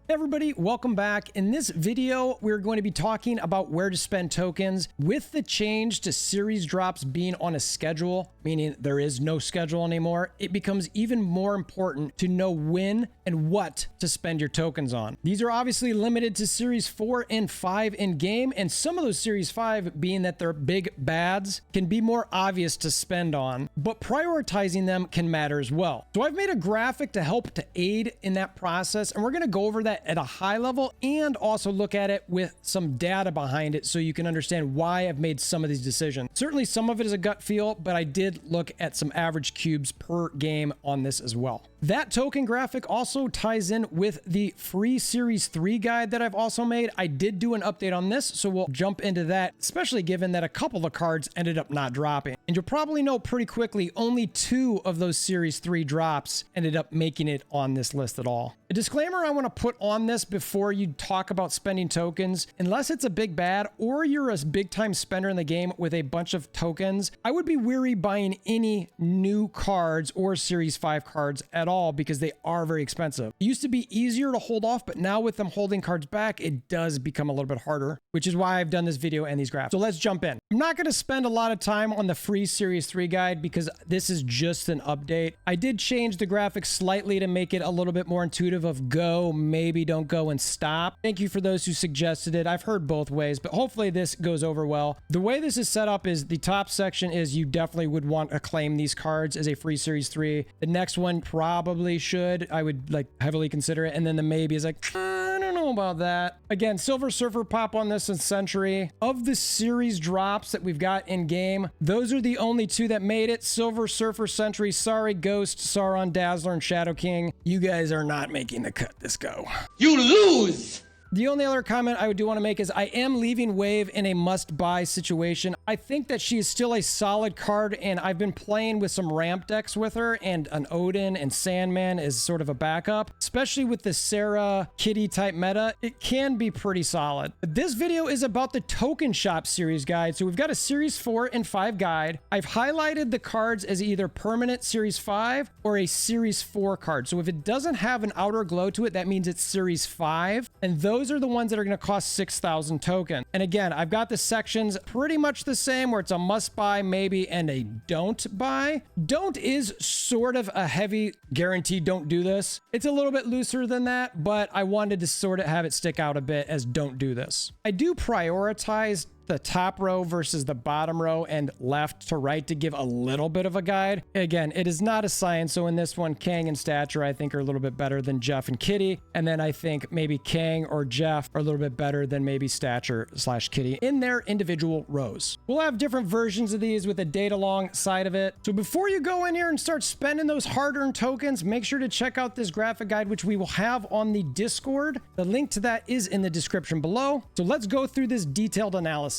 Hey everybody, welcome back. In this video, we're going to be talking about where to spend tokens. With the change to series drops being on a schedule, meaning there is no schedule anymore, it becomes even more important to know when and what to spend your tokens on. These are obviously limited to series 4 and 5 in game, and some of those series 5, being that they're big bads, can be more obvious to spend on, but prioritizing them can matter as well. So I've made a graphic to help to aid in that process, and we're going to go over that at a high level and also look at it with some data behind it so you can understand why I've made some of these decisions. Certainly some of it is a gut feel, but I did look at some average cubes per game on this as well. That token graphic also ties in with the free series 3 guide that I've also made. I did do an update on this, so we'll jump into that, especially given that a couple of cards ended up not dropping. And you'll probably know pretty quickly only 2 of those series 3 drops ended up making it on this list at all. A disclaimer I want to put on this before you talk about spending tokens: unless it's a big bad or you're a big time spender in the game with a bunch of tokens, I would be weary buying any new cards or series 5 cards at all because they are very expensive. It used to be easier to hold off, but now with them holding cards back, it does become a little bit harder, which is why I've done this video and these graphs. So let's jump in. I'm not going to spend a lot of time on the free series 3 guide because this is just an update. I did change the graphics slightly to make it a little bit more intuitive of go, maybe don't go, and stop. Thank you for those who suggested it. I've heard both ways, but hopefully this goes over well. The way this is set up is the top section is you definitely would want to claim these cards as a free series 3. The next one probably should. I would like heavily consider it. And then the maybe is like, I don't know about that. Again, Silver Surfer pop on this in Century. Of the series drops that we've got in game, those are the only 2 that made it. Silver Surfer, Century. Sorry, Ghost, Sauron, Dazzler, and Shadow King. You guys are not making the cut this go. You lose! The only other comment I do want to make is I am leaving Wave in a must-buy situation. I think that she is still a solid card, and I've been playing with some ramp decks with her, and an Odin and Sandman is sort of a backup. Especially with the Sarah Kitty type meta, it can be pretty solid. But this video is about the Token Shop series guide. So we've got a series 4 and 5 guide. I've highlighted the cards as either permanent series 5 or a series 4 card. So if it doesn't have an outer glow to it, that means it's series 5. And those are the ones that are going to cost 6,000 tokens. And again, I've got the sections pretty much the same, where it's a must buy maybe and a don't buy. Don't is sort of a heavy guarantee don't do this. It's a little bit looser than that, but I wanted to sort of have it stick out a bit as don't do this. I do prioritize the top row versus the bottom row and left to right to give a little bit of a guide. Again, it is not a science. So in this one, Kang and Stature, I think, are a little bit better than Jeff and Kitty. And then I think maybe Kang or Jeff are a little bit better than maybe Stature / Kitty in their individual rows. We'll have different versions of these with a date alongside of it. So before you go in here and start spending those hard-earned tokens, make sure to check out this graphic guide, which we will have on the Discord. The link to that is in the description below. So let's go through this detailed analysis.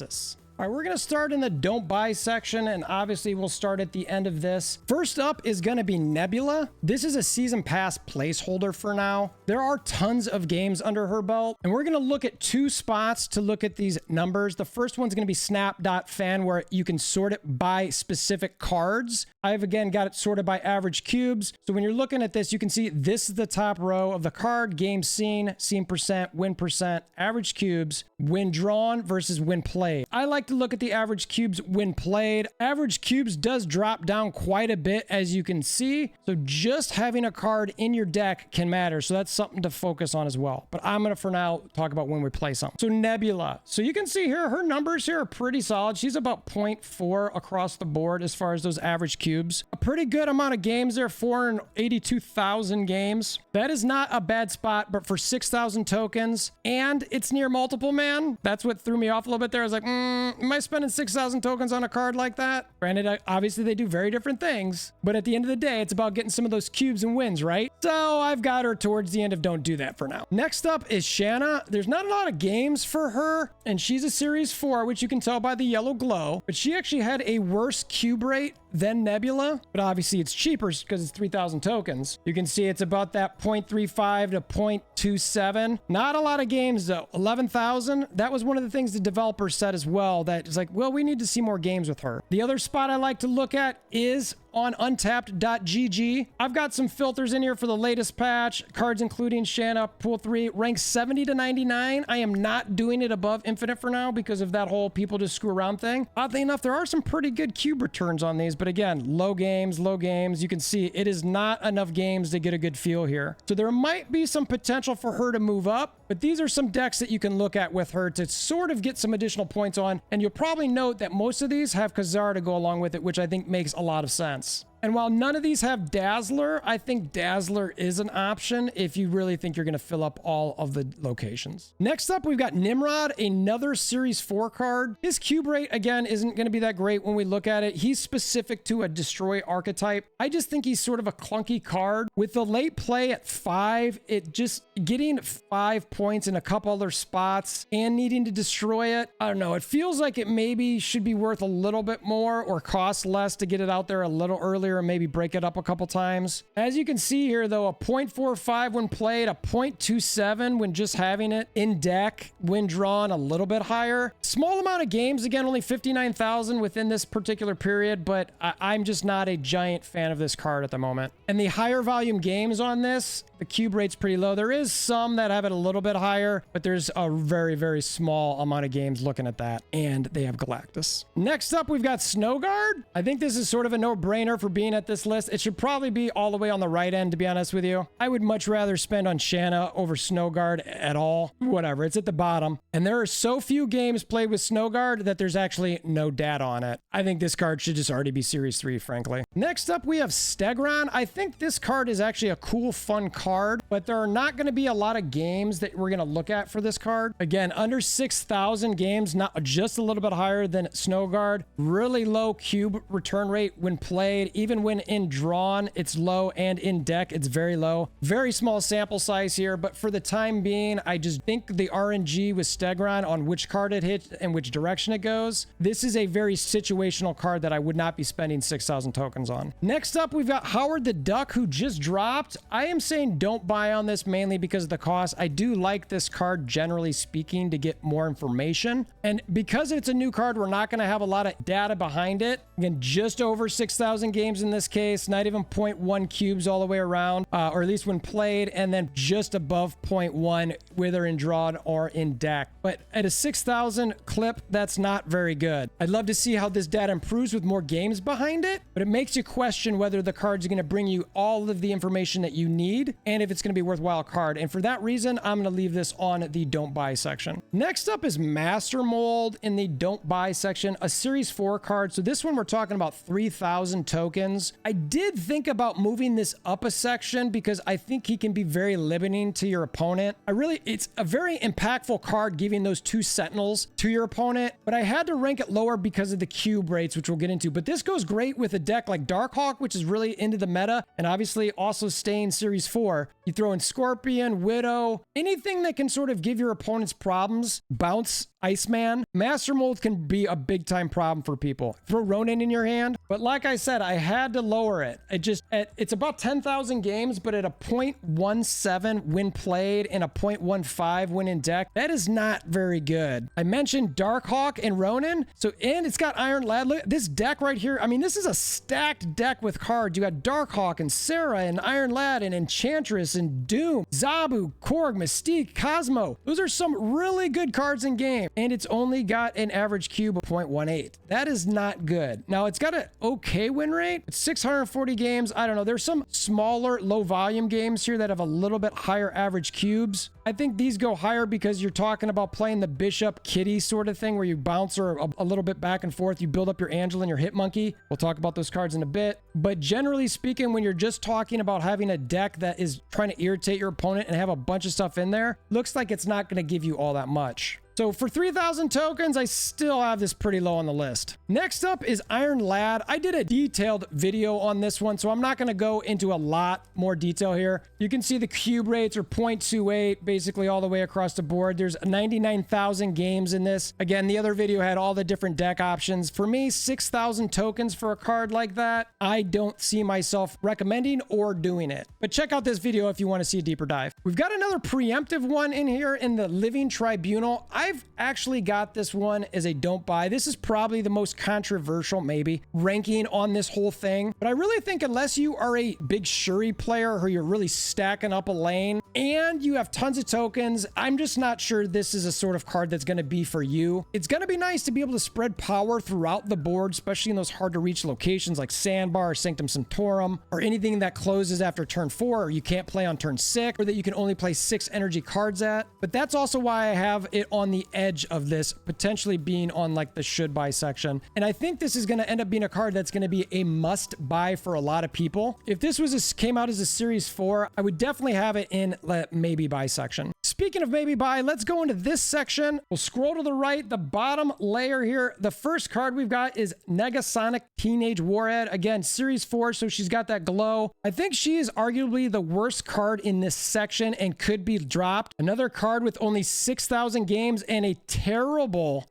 All right, we're going to start in the don't buy section, and obviously we'll start at the end of this. First up is going to be Nebula. This is a season pass placeholder for now. There are tons of games under her belt, and we're going to look at 2 spots to look at these numbers. The first one's going to be snap.fan, where you can sort it by specific cards. I've again got it sorted by average cubes. So when you're looking at this, you can see this is the top row of the card: game seen, seen percent, win percent, average cubes, win drawn versus win played. I like to look at the average cubes when played. Average cubes does drop down quite a bit, as you can see. So just having a card in your deck can matter. So that's something to focus on as well. But I'm going to, for now, talk about when we play something. So Nebula. So you can see here, her numbers here are pretty solid. She's about 0.4 across the board as far as those average cubes. A pretty good amount of games there, 482,000 games. That is not a bad spot, but for 6,000 tokens, and it's near multiple man. That's what threw me off a little bit there. I was like, am I spending 6,000 tokens on a card like that? Granted, obviously they do very different things, but at the end of the day, it's about getting some of those cubes and wins, right? So I've got her towards the end of don't do that for now. Next up is Shanna. There's not a lot of games for her, and she's a series 4, which you can tell by the yellow glow, but she actually had a worse cube rate than Nebula, but obviously it's cheaper because it's 3,000 tokens. You can see it's about that 0.35 to 0.27. Not a lot of games though. 11,000. That was one of the things the developers said as well, that it's like, well, we need to see more games with her. The other spot I like to look at is on untapped.gg. I've got some filters in here for the latest patch. Cards including Shanna, Pool 3, ranked 70 to 99. I am not doing it above Infinite for now because of that whole people just screw around thing. Oddly enough, there are some pretty good cube returns on these, but again, low games, low games. You can see it is not enough games to get a good feel here. So there might be some potential for her to move up, but these are some decks that you can look at with her to sort of get some additional points on. And you'll probably note that most of these have Khazar to go along with it, which I think makes a lot of sense. And while none of these have Dazzler, I think Dazzler is an option if you really think you're going to fill up all of the locations. Next up, we've got Nimrod, another Series 4 card. His cube rate, again, isn't going to be that great when we look at it. He's specific to a Destroy archetype. I just think he's sort of a clunky card. With the late play at 5, it just getting 5 points in a couple other spots and needing to destroy it, I don't know. It feels like it maybe should be worth a little bit more or cost less to get it out there a little earlier and maybe break it up a couple times. As you can see here, though, a 0.45 when played, a 0.27 when just having it in deck, when drawn a little bit higher. Small amount of games, again, only 59,000 within this particular period, but I'm just not a giant fan of this card at the moment. And the higher volume games on this, the cube rate's pretty low. There is some that have it a little bit higher, but there's a very, very small amount of games looking at that. And they have Galactus. Next up, we've got Snowguard. I think this is sort of a no-brainer for being at this list. It should probably be all the way on the right end, to be honest with you. I would much rather spend on Shanna over Snowguard at all. Whatever, it's at the bottom. And there are so few games played with Snowguard that there's actually no data on it. I think this card should just already be Series 3, frankly. Next up, we have Stegron. I think this card is actually a cool, fun card, but there are not going to be a lot of games that we're going to look at for this card. Again, under 6,000 games, not just a little bit higher than Snowguard. Really low cube return rate when played. Even when in drawn, it's low, and in deck, it's very low. Very small sample size here, but for the time being, I just think the RNG with Stegron on which card it hits and which direction it goes. This is a very situational card that I would not be spending 6,000 tokens on. Next up, we've got Howard the Duck, who just dropped. I am saying don't buy on this mainly because of the cost. I do like this card, generally speaking, to get more information. And because it's a new card, we're not going to have a lot of data behind it. Again, just over 6,000 games in this case, not even 0.1 cubes all the way around, or at least when played, and then just above 0.1, whether in drawn or in deck. But at a 6,000 clip, that's not very good. I'd love to see how this data improves with more games behind it, but it makes you question whether the card's going to bring you all of the information that you need and if it's going to be a worthwhile card. And for that reason, I'm going to leave this on the don't buy section. Next up is Master Mold in the don't buy section, a Series 4 card. So this one, we're talking about 3,000 tokens. I did think about moving this up a section because I think he can be very limiting to your opponent. It's a very impactful card giving those 2 Sentinels to your opponent, but I had to rank it lower because of the cube rates, which we'll get into. But this goes great with a deck like Darkhawk, which is really into the meta, and obviously also staying Series 4. You throw in Scorpion, Widow, anything that can sort of give your opponents problems, bounce Iceman. Master Mold can be a big time problem for people. Throw Ronin in your hand. But like I said, I had to lower it. It's about 10,000 games, but at a 0.17 when played and a 0.15 when in deck, that is not very good. I mentioned Darkhawk and Ronin. And it's got Iron Lad. Look, this deck right here, I mean, this is a stacked deck with cards. You got Darkhawk and Sarah and Iron Lad and Enchantress and Doom, Zabu, Korg, Mystique, Cosmo. Those are some really good cards in game. And it's only got an average cube of 0.18. That is not good. Now, it's got an okay win rate. It's 640 games. I don't know. There's some smaller, low volume games here that have a little bit higher average cubes. I think these go higher because you're talking about playing the Bishop Kitty sort of thing where you bounce her a little bit back and forth. You build up your Angela and your Hit Monkey. We'll talk about those cards in a bit. But generally speaking, when you're just talking about having a deck that is trying to irritate your opponent and have a bunch of stuff in there, looks like it's not going to give you all that much. So for 3,000 tokens, I still have this pretty low on the list. Next up is Iron Lad. I did a detailed video on this one, so I'm not going to go into a lot more detail here. You can see the cube rates are 0.28, basically all the way across the board. There's 99,000 games in this. Again, the other video had all the different deck options. For me, 6,000 tokens for a card like that, I don't see myself recommending or doing it. But check out this video if you want to see a deeper dive. We've got another preemptive one in here in the Living Tribunal. I I've actually got this one as a don't buy. This is probably the most controversial, maybe, ranking on this whole thing. But I really think unless you are a big Shuri player who you're really stacking up a lane and you have tons of tokens, I'm just not sure this is a sort of card that's going to be for you. It's going to be nice to be able to spread power throughout the board, especially in those hard to reach locations like Sandbar or Sanctum Sanctorum, or anything that closes after turn 4 or you can't play on turn 6, or that you can only play 6 energy cards at. But that's also why I have it on the edge of this, potentially being on like the should buy section. And I think this is going to end up being a card that's going to be a must buy for a lot of people. If this was came out as a series 4, I would definitely have it in the maybe buy section. Speaking of maybe buy, let's go into this section. We'll scroll to the right, the bottom layer here. The first card we've got is Negasonic Teenage Warhead. Again, series 4, so she's got that glow. I think she is arguably the worst card in this section and could be dropped. Another card with only 6,000 games and a terrible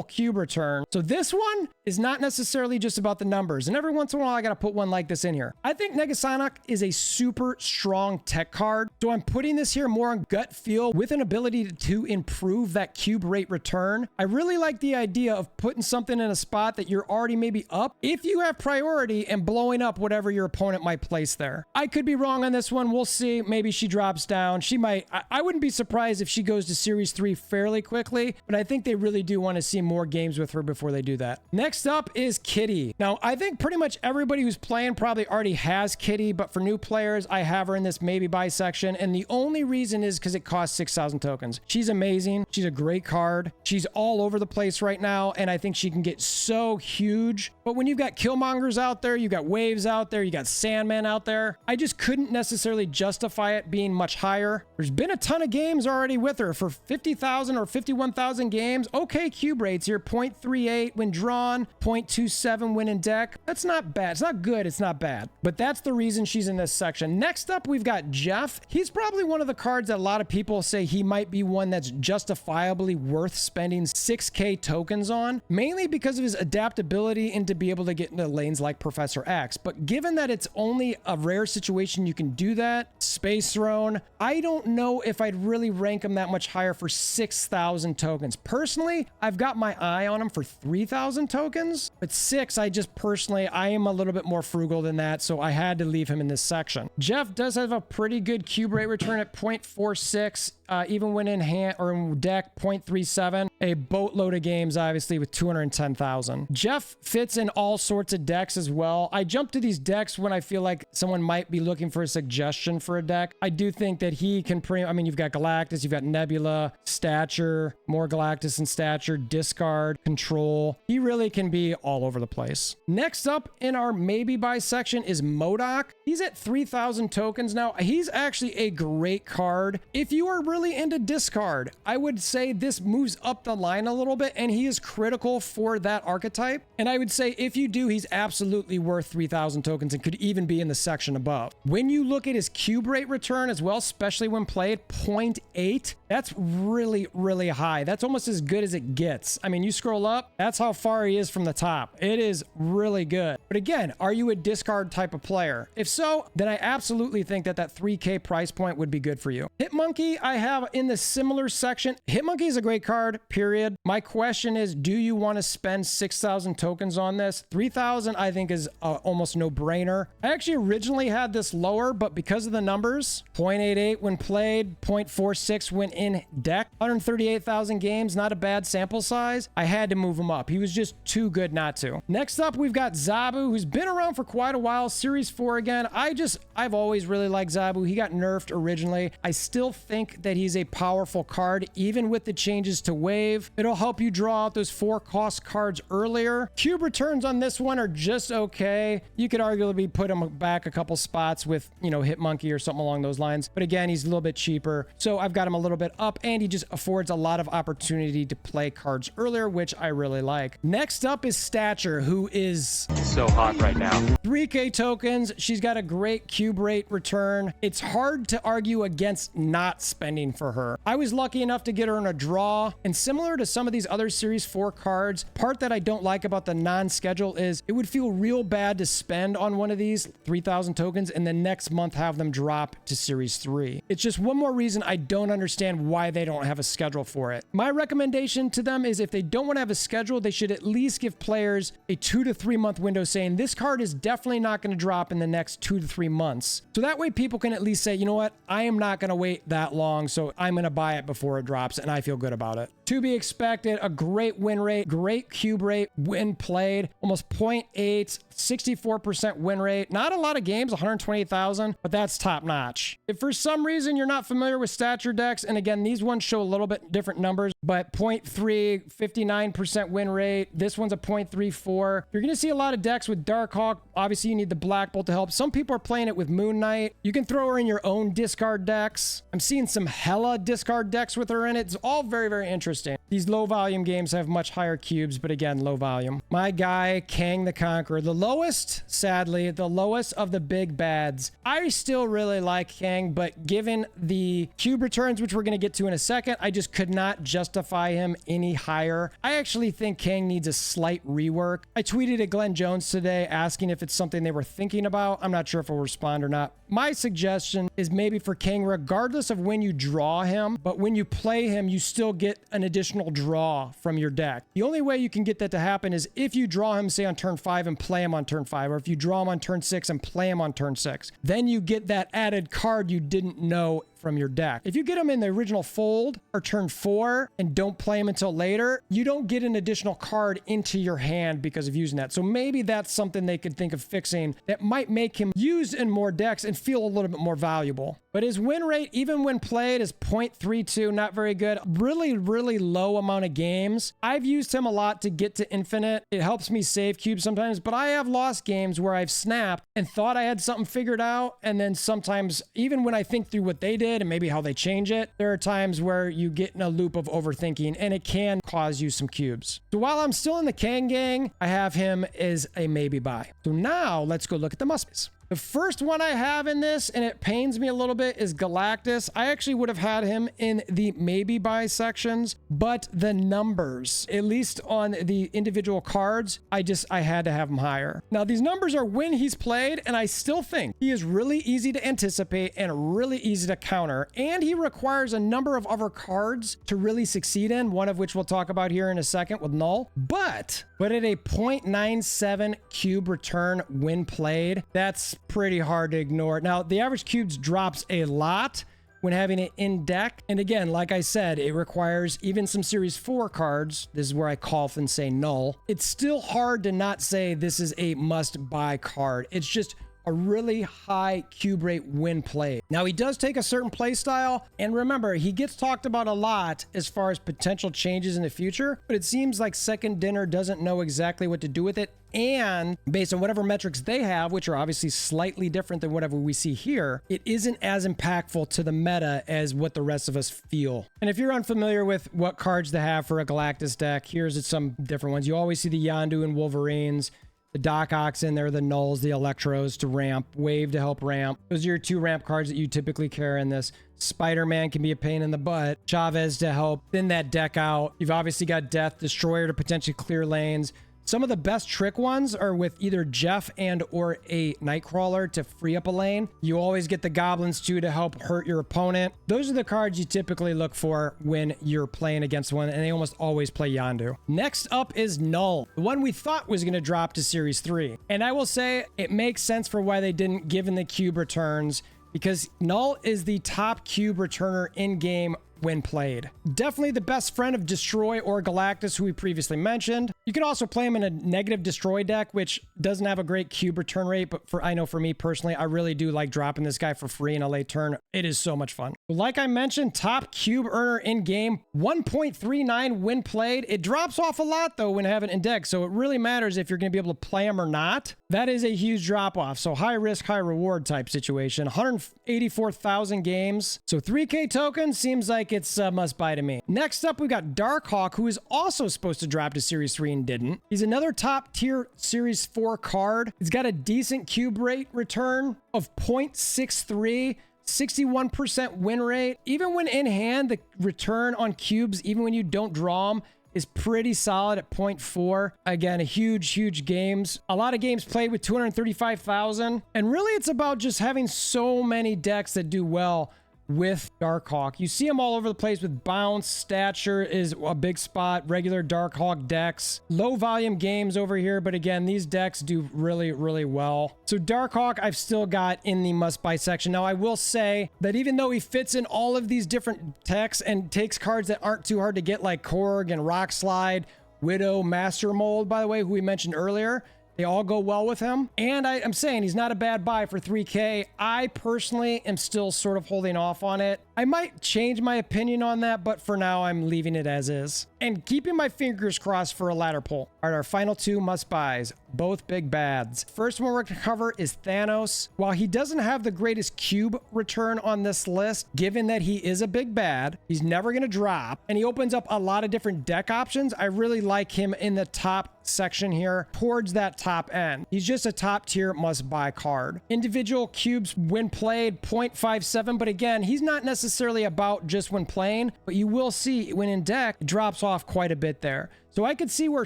cube return. So this one is not necessarily just about the numbers. And every once in a while, I got to put one like this in here. I think Negasonic is a super strong tech card. So I'm putting this here more on gut feel with an ability to improve that cube rate return. I really like the idea of putting something in a spot that you're already maybe up if you have priority and blowing up whatever your opponent might place there. I could be wrong on this one. We'll see. Maybe she drops down. She might. I wouldn't be surprised if she goes to series 3 fairly quickly, but I think they really do want to see more games with her before they do that. Next up is Kitty. Now, I think pretty much everybody who's playing probably already has Kitty, but for new players, I have her in this maybe buy section, and the only reason is because it costs 6,000 tokens. She's amazing. She's a great card. She's all over the place right now, and I think she can get so huge. But when you've got Killmongers out there, you've got Waves out there, you got Sandman out there, I just couldn't necessarily justify it being much higher. There's been a ton of games already with her for 50,000 or 51,000 games. Okay, cube rates here, 0.38 when drawn, 0.27 when in deck. That's not bad. It's not good. It's not bad. But that's the reason she's in this section. Next up, we've got Jeff. He's probably one of the cards that a lot of people say he might be one that's justifiably worth spending 6K tokens on, mainly because of his adaptability and to be able to get into lanes like Professor X. But given that it's only a rare situation you can do that, Space Throne, I don't know if I'd really rank him that much higher for 6,000 tokens. Personally, I've got my eye on him for 3,000 tokens, but 6, I am a little bit more frugal than that, so I had to leave him in this section. Jeff does have a pretty good cube rate return at 0.46. Even when in hand or in deck, 0.37. A boatload of games, obviously, with 210,000. Jeff fits in all sorts of decks as well. I jump to these decks when I feel like someone might be looking for a suggestion for a deck. I do think that he can you've got Galactus, you've got Nebula, Stature, more Galactus and Stature, discard, control. He really can be all over the place. Next up in our maybe buy section is MODOK. He's at 3,000 tokens now. He's actually a great card. If you are really into discard, I would say this moves up the line a little bit, and he is critical for that archetype. And I would say if you do, he's absolutely worth 3,000 tokens and could even be in the section above. When you look at his cube rate return as well, especially when played, 0.8, that's really, really high. That's almost as good as it gets. I mean, you scroll up, that's how far he is from the top. It is really good. But again, are you a discard type of player? If so, then I absolutely think that 3K price point would be good for you. Hitmonkey, I have in the similar section. Hitmonkey is a great card, period. My question is, do you want to spend 6,000 tokens on this? 3,000, I think, is almost no-brainer. I actually originally had this lower, but because of the numbers, 0.88 when played, 0.46 when in deck, 138,000 games, not a bad sample size. I had to move him up. He was just too good not to. Next up, we've got Zabu, who's been around for quite a while. Series 4 again. I've always really liked Zabu. He got nerfed originally. I still think that he's a powerful card, even with the changes to wave. It'll help you draw out those 4-cost cards earlier. Cube returns on this one are just okay. You could arguably put him back a couple spots with, Hitmonkey or something along those lines. But again, he's a little bit cheaper. So I've got him a little bit up, and he just affords a lot of opportunity to play cards earlier, which I really like. Next up is Stature, who is so hot right now. 3K tokens. She's got a great cube rate return. It's hard to argue against not spending for her. I was lucky enough to get her in a draw, and similar to some of these other Series 4 cards, part that I don't like about the non-schedule is it would feel real bad to spend on one of these 3,000 tokens and then next month have them drop to Series 3. It's just one more reason I don't understand why they don't have a schedule for it. My recommendation to them is if they don't want to have a schedule, they should at least give players a 2 to 3 month window saying this card is definitely not going to drop in the next 2 to 3 months. So that way people can at least say, you know what, I am not going to wait that long, so I'm going to buy it before it drops, and I feel good about it. To be expected, a great win rate, great cube rate when played, almost 0.8, 64% win rate. Not a lot of games, 128,000, but that's top notch. If for some reason you're not familiar with Stature decks, and again, these ones show a little bit different numbers, but 0.3, 59% win rate. This one's a 0.34. You're going to see a lot of decks with Darkhawk. Obviously, you need the Black Bolt to help. Some people are playing it with Moon Knight. You can throw her in your own discard decks. I'm seeing some hella discard decks with her in it. It's all very, very interesting. These low volume games have much higher cubes, but again, low volume. My guy, Kang the Conqueror, the lowest, sadly, the lowest of the big bads. I still really like Kang, but given the cube returns, which we're going to get to in a second, I just could not justify him any higher. I actually think Kang needs a slight rework. I tweeted at Glenn Jones today asking if it's something they were thinking about. I'm not sure if he'll respond or not. My suggestion is maybe for Kang, regardless of when you draw him, but when you play him, you still get an additional draw from your deck. The only way you can get that to happen is if you draw him, say, on turn 5 and play him on turn 5, or if you draw him on turn 6 and play him on turn 6. Then you get that added card you didn't know from your deck. If you get them in the original fold or turn 4 and don't play them until later, you don't get an additional card into your hand because of using that. So maybe that's something they could think of fixing that might make him used in more decks and feel a little bit more valuable. But his win rate, even when played, is 0.32, not very good. Really, really low amount of games. I've used him a lot to get to infinite. It helps me save cubes sometimes, but I have lost games where I've snapped and thought I had something figured out. And then sometimes, even when I think through what they did and maybe how they change it, there are times where you get in a loop of overthinking and it can cause you some cubes. So while I'm still in the Kang gang, I have him as a maybe buy. So now let's go look at the must-buys. The first one I have in this, and it pains me a little bit, is Galactus. I actually would have had him in the maybe buy sections, but the numbers, at least on the individual cards, I had to have him higher. Now, these numbers are when he's played, and I still think he is really easy to anticipate and really easy to counter, and he requires a number of other cards to really succeed in, one of which we'll talk about here in a second with Null. But at a 0.97 cube return when played, that's pretty hard to ignore. Now, the average cubes drops a lot when having it in deck. And again, like I said, it requires even some Series 4 cards. This is where I cough and say null. It's still hard to not say this is a must-buy card. It's just a really high cube rate when played. Now, he does take a certain play style, and remember, he gets talked about a lot as far as potential changes in the future, but it seems like Second Dinner doesn't know exactly what to do with it. And based on whatever metrics they have, which are obviously slightly different than whatever we see here, it isn't as impactful to the meta as what the rest of us feel. And if you're unfamiliar with what cards they have for a Galactus deck, here's some different ones. You always see the Yondu and Wolverines, the Doc Ox in there, the Nulls, the Electros to ramp, Wave to help ramp. Those are your 2 ramp cards that you typically carry in this. Spider-Man can be a pain in the butt. Chavez to help thin that deck out. You've obviously got Death, Destroyer to potentially clear lanes. Some of the best trick ones are with either Jeff and or a Nightcrawler to free up a lane. You always get the Goblins too to help hurt your opponent. Those are the cards you typically look for when you're playing against one, and they almost always play Yondu. Next up is Null, the one we thought was going to drop to Series 3. And I will say it makes sense for why they didn't, given the cube returns, because Null is the top cube returner in game when played. Definitely the best friend of Destroy or Galactus, who we previously mentioned. You can also play him in a negative Destroy deck, which doesn't have a great cube return rate, but I know for me personally, I really do like dropping this guy for free in a late turn. It is so much fun. Like I mentioned, top cube earner in game, 1.39 when played. It drops off a lot though when having it in deck, so it really matters if you're going to be able to play him or not. That is a huge drop off. So high risk, high reward type situation. 184,000 games. So 3K token seems like like it's a must buy to me. Next up, we've got Darkhawk, who is also supposed to drop to Series 3 and didn't. He's another top tier Series 4 card. He's got a decent cube rate return of 0.63. 61% win rate. Even when in hand, the return on cubes, even when you don't draw them, is pretty solid at 0.4. Again, a huge games. A lot of games played with 235,000. And really, it's about just having so many decks that do well with Darkhawk. You see them all over the place with Bounce. Stature is a big spot. Regular Darkhawk decks. Low volume games over here, but again, these decks do really well. So Darkhawk, I've still got in the must-buy section. Now, I will say that even though he fits in all of these different decks and takes cards that aren't too hard to get, like Korg and Rock Slide, Widow, Master Mold, by the way, who we mentioned earlier, they all go well with him. And I'm saying he's not a bad buy for 3K. I personally am still sort of holding off on it. I might change my opinion on that, but for now, I'm leaving it as is. And keeping my fingers crossed for a ladder pull. All right, our final two must-buys, both big bads. First one we're going to cover is Thanos. While he doesn't have the greatest cube return on this list, given that he is a big bad, he's never going to drop, and he opens up a lot of different deck options, I really like him in the top section here towards that top end. He's just a top tier must-buy card. Individual cubes when played, 0.57, but again, he's not necessarily about just when playing, but you will see when in deck, it drops off quite a bit there. So I could see where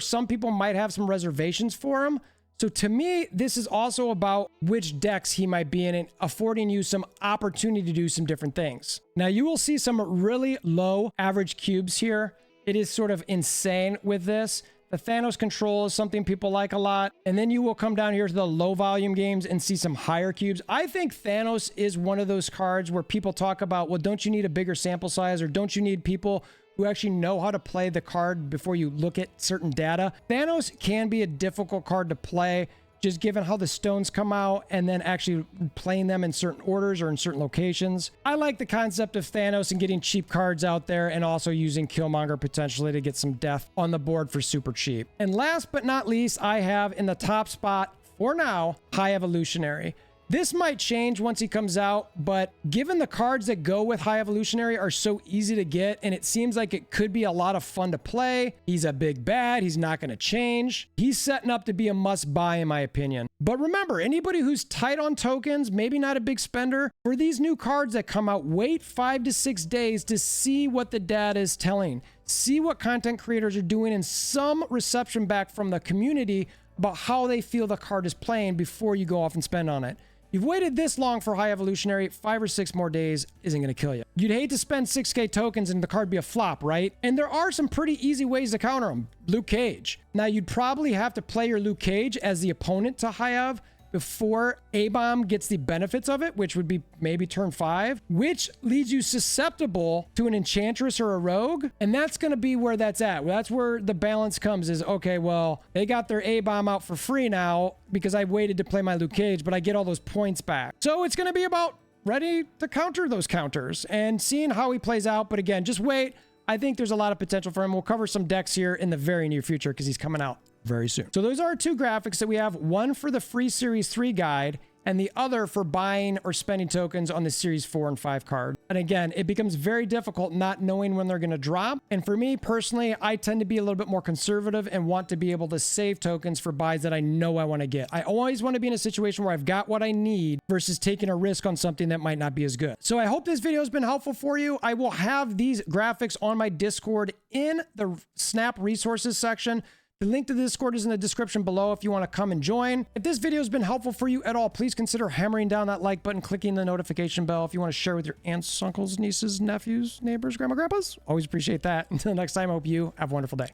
some people might have some reservations for him. So to me, this is also about which decks he might be in and affording you some opportunity to do some different things. Now you will see some really low average cubes here. It is sort of insane with this. The Thanos control is something people like a lot. And then you will come down here to the low volume games and see some higher cubes. I think Thanos is one of those cards where people talk about, well, don't you need a bigger sample size, or don't you need people who actually know how to play the card before you look at certain data? Thanos can be a difficult card to play, just given how the stones come out and then actually playing them in certain orders or in certain locations. I like the concept of Thanos and getting cheap cards out there and also using Killmonger potentially to get some death on the board for super cheap. And last but not least, I have in the top spot for now, High Evolutionary. This might change once he comes out, but given the cards that go with High Evolutionary are so easy to get, and it seems like it could be a lot of fun to play. He's a big bad. He's not going to change. He's setting up to be a must-buy, in my opinion. But remember, anybody who's tight on tokens, maybe not a big spender, for these new cards that come out, wait 5 to 6 days to see what the data is telling. See what content creators are doing and some reception back from the community about how they feel the card is playing before you go off and spend on it. You've waited this long for High Evolutionary, 5 or 6 more days isn't going to kill you. You'd hate to spend 6K tokens and the card be a flop, right? And there are some pretty easy ways to counter them. Luke Cage. Now, you'd probably have to play your Luke Cage as the opponent to High Ev before A-Bomb gets the benefits of it, which would be maybe turn 5, which leaves you susceptible to an Enchantress or a Rogue. And that's going to be where that's at. That's where the balance comes is, okay, well, they got their A-Bomb out for free now because I waited to play my Luke Cage, but I get all those points back. So it's going to be about ready to counter those counters and seeing how he plays out. But again, just wait. I think there's a lot of potential for him. We'll cover some decks here in the very near future because he's coming out very soon. So those are our two graphics that we have, one for the free Series 3 guide and the other for buying or spending tokens on the Series 4 and 5 card. And again, it becomes very difficult not knowing when they're going to drop. And for me personally, I tend to be a little bit more conservative and want to be able to save tokens for buys that I know I want to get. I always want to be in a situation where I've got what I need versus taking a risk on something that might not be as good. So I hope this video has been helpful for you. I will have these graphics on my Discord in the Snap resources section. The link to the Discord is in the description below if you want to come and join. If this video has been helpful for you at all, please consider hammering down that like button, clicking the notification bell if you want to share with your aunts, uncles, nieces, nephews, neighbors, grandma, grandpas. Always appreciate that. Until next time, I hope you have a wonderful day.